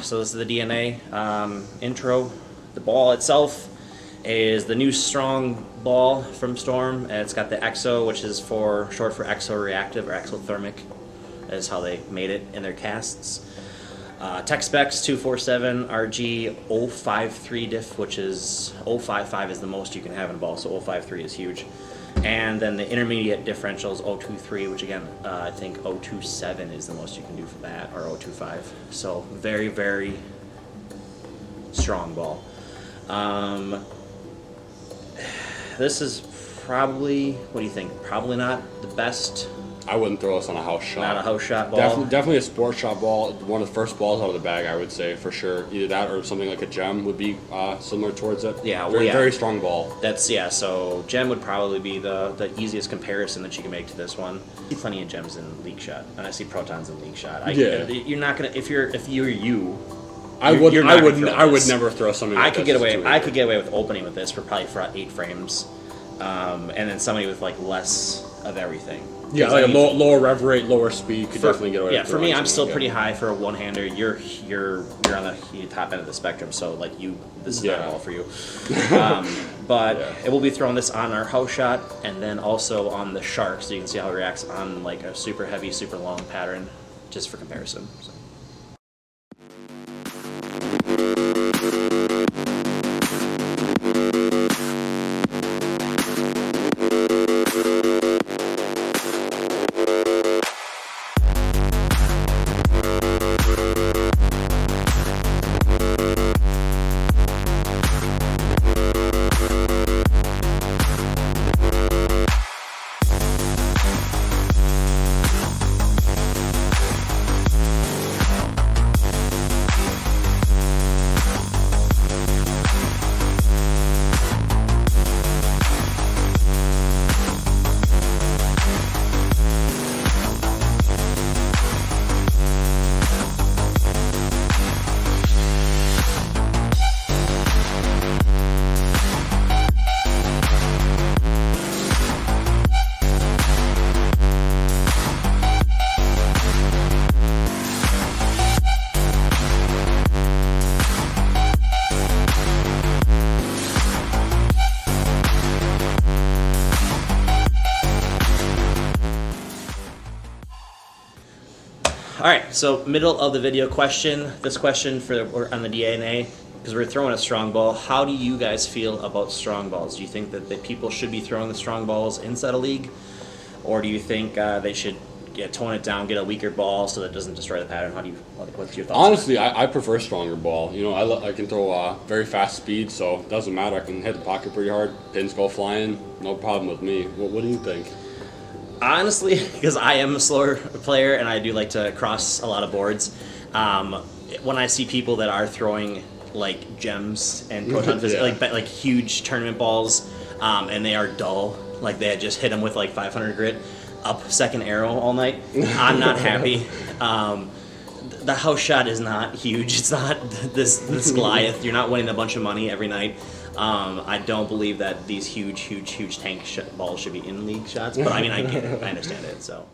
So this is the DNA intro. The ball itself is the new strong ball from Storm, and it's got the EXO, which is short for exo-reactive or exothermic, is how they made it in their casts. Tech specs 247 RG 053 diff, which is 055 is the most you can have in a ball, so 053 is huge. And then the intermediate differential is 023, which again, I think 027 is the most you can do for that, or 025. So very, very strong ball. This is probably, what do you think? Probably not the best. I wouldn't throw this on a house shot. Not a house shot ball. Definitely a sports shot ball. One of the first balls out of the bag, I would say, for sure. Either that or something like a gem would be similar towards it. Yeah, very strong ball. So gem would probably be the easiest comparison that you can make to this one. I see plenty of gems in league shot, and I see protons in league shot. You're not gonna if you're you. I would never throw something. I could get away with opening with this for 8 frames, and then somebody with like less of everything. Yeah, like a lower rev rate, lower speed could definitely get away. Yeah, for me, I'm still pretty high for a one-hander. You're on the top end of the spectrum, so like this is not all for you. But it will be throwing this on our house shot, and then also on the shark, so you can see how it reacts on like a super heavy, super long pattern, just for comparison. So. All right, so middle of the video question. This question on the DNA, because we're throwing a strong ball. How do you guys feel about strong balls? Do you think that the people should be throwing the strong balls inside a league, or do you think they should tone it down, get a weaker ball so that it doesn't destroy the pattern? What's your thoughts? Honestly, I prefer stronger ball. You know, I can throw very fast speed, so it doesn't matter. I can hit the pocket pretty hard. Pins go flying, no problem with me. What do you think? Honestly, because I am a slower player and I do like to cross a lot of boards, when I see people that are throwing like gems and proton physics, like huge tournament balls, and they are dull, like they had just hit them with like 500 grit up second arrow all night, I'm not happy. The house shot is not huge. It's not this Goliath. You're not winning a bunch of money every night. I don't believe that these huge tank balls should be in league shots, but I mean, I get it. I understand it, so.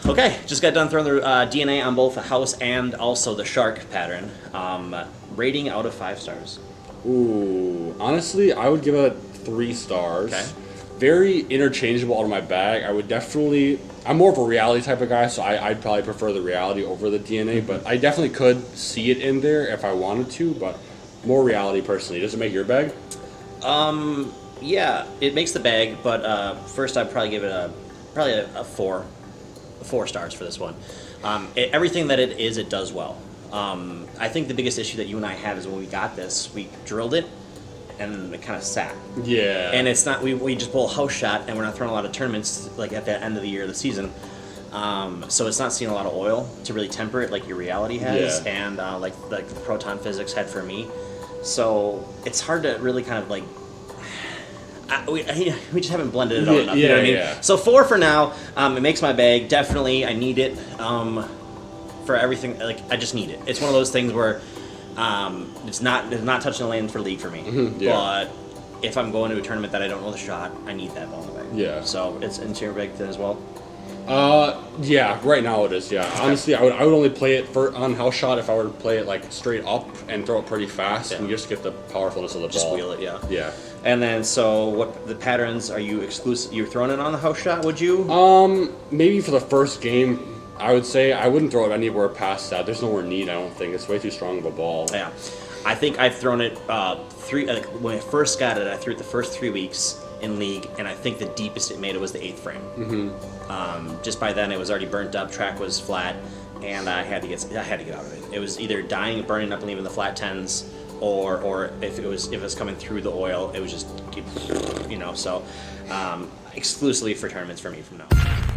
Okay, just got done throwing the DNA on both the house and also the shark pattern. Rating out of 5 stars. Ooh, honestly, I would give it 3 stars. Okay. Very interchangeable out of my bag. I would definitely. I'm more of a reality type of guy, so I'd probably prefer the reality over the DNA. But I definitely could see it in there if I wanted to. But more reality personally. Does it make your bag? Yeah, it makes the bag, but first I'd probably give it a 4 stars for this one. Everything that it is, it does well. I think the biggest issue that you and I had is when we got this, we drilled it and it kind of sat. Yeah. And it's not, we just pull a house shot and we're not throwing a lot of tournaments like at the end of the year of the season. So it's not seeing a lot of oil to really temper it like your reality has, Yeah. and like the proton physics had for me. So it's hard to really kind of like. We just haven't blended it out enough. You know what I mean? Yeah. So 4 for now. It makes my bag. Definitely, I need it for everything. Like I just need it. It's one of those things where it's not touching the lane for league for me. Yeah. But if I'm going to a tournament that I don't know the shot, I need that ball in the bag. Yeah. So it's into your bag then as well. Yeah, right now it is, yeah. Honestly, I would only play it on house shot if I were to play it like straight up and throw it pretty fast and just get the powerfulness of the Just ball. wheel it, yeah. Yeah. And then, so what the patterns are you exclusive? You're throwing it on the house shot? Would you? Maybe for the first game, I would say I wouldn't throw it anywhere past that. There's nowhere need, I don't think. It's way too strong of a ball. Yeah, I think I've thrown it when I first got it. I threw it the first 3 weeks in league, and I think the deepest it made it was the 8th frame. Just by then, it was already burnt up. Track was flat, and I had to get out of it. It was either dying, burning up, and leaving the flat 10s, or if it was coming through the oil, it was just, so exclusively for tournaments for me from now on.